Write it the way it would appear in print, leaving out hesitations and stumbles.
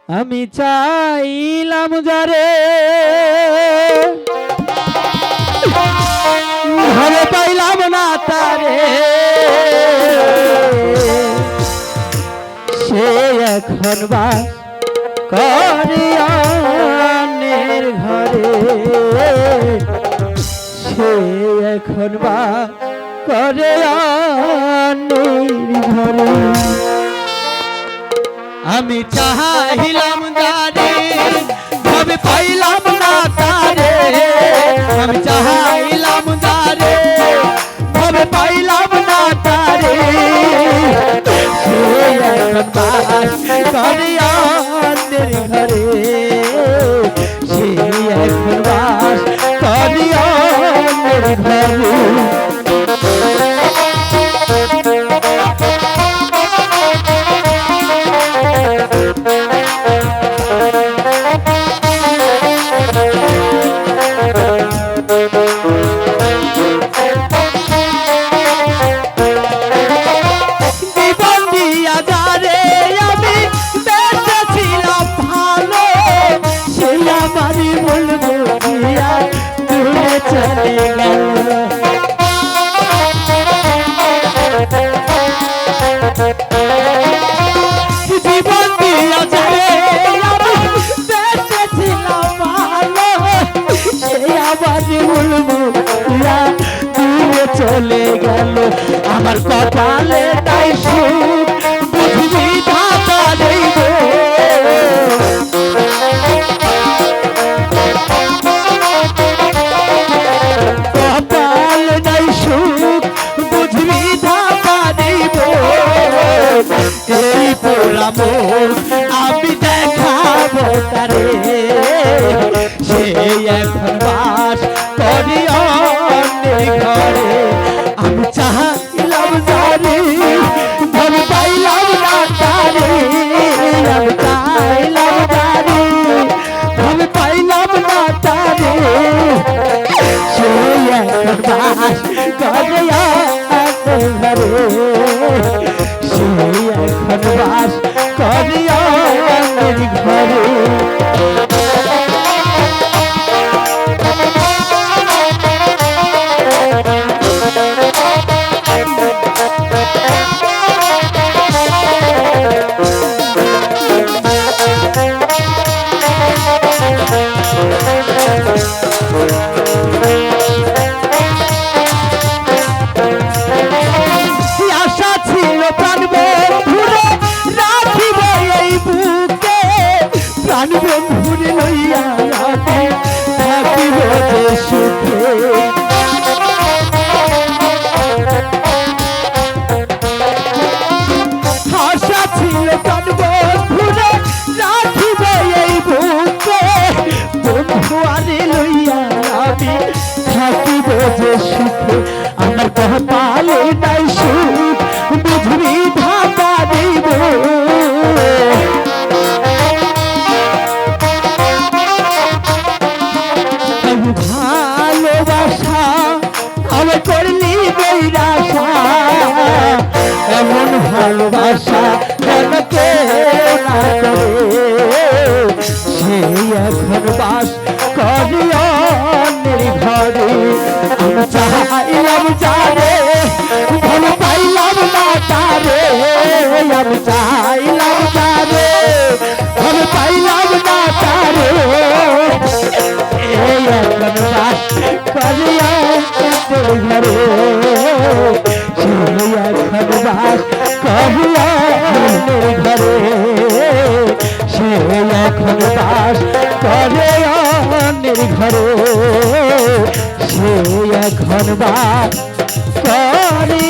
আমি চাইলাম যারে ঘরে পাইলাম না তারে, সে এখন বাস করে অন্যের ঘরে, সে এখন বাস করে অন্যের ঘরে। আমি চাইলাম যারে ভাবে পাইলাম না তারে, আমি চাইলাম যারে ভাবে পাইলাম না তারে, সে এখন বাস করে অন্যের ঘরে, সে এখন বাস করে অন্যের ঘরে। জীবন দিয়া যায় বেঁচেছিলাম ভালো, সে আবার বলবো দূরে চলে গেল। আমার কপালে তাই সুখ বুঝবি ধাতা দেব, কপালে নাই সুখ বুঝবি ধাতা দেব। এই পোড়া মন আমি দেখাবো তারে, সে এখন বাস করি অন্যের ঘরে। আমি চাইলাম যারে ভাবে পাইলাম না তারে, আমি চাইলাম যারে ভাবে পাইলাম না তারে, সে এখন বাস করে অন্যের ঘরে, সে এখন বাস করে অন্যের ঘরে। আশা ছিল প্রাণ বন্ধুরে রাখিব এই বুকে, প্রাণ বন্ধুরে লইয়া থাকিব যে সুখে। আশা ছিল প্রাণ বন্ধুরে রাখিব এই বুকে, বন্ধু আরে লইয়া আমি থাকিব যে সুখে। আমার কপালে নাই সুখ বুঝবি ধাতা দেব, ভালোবাসা আমি করলি বৈরাশা, এমন ভালোবাসা কেন কেউ না করে, সে এখন বাস করে অন্যের ঘরে। আমি চাইলাম যারে ভালো পাইলাম না তারে, আমি চাইলাম যারে ভালো পাইলাম না তারে, এই এখন বাস করে অন্যের ঘরে, সে এখন বাস করে অন্যের ঘরে, সে এখন বাস করে অন্যের ঘরে, সে এখন বাস করে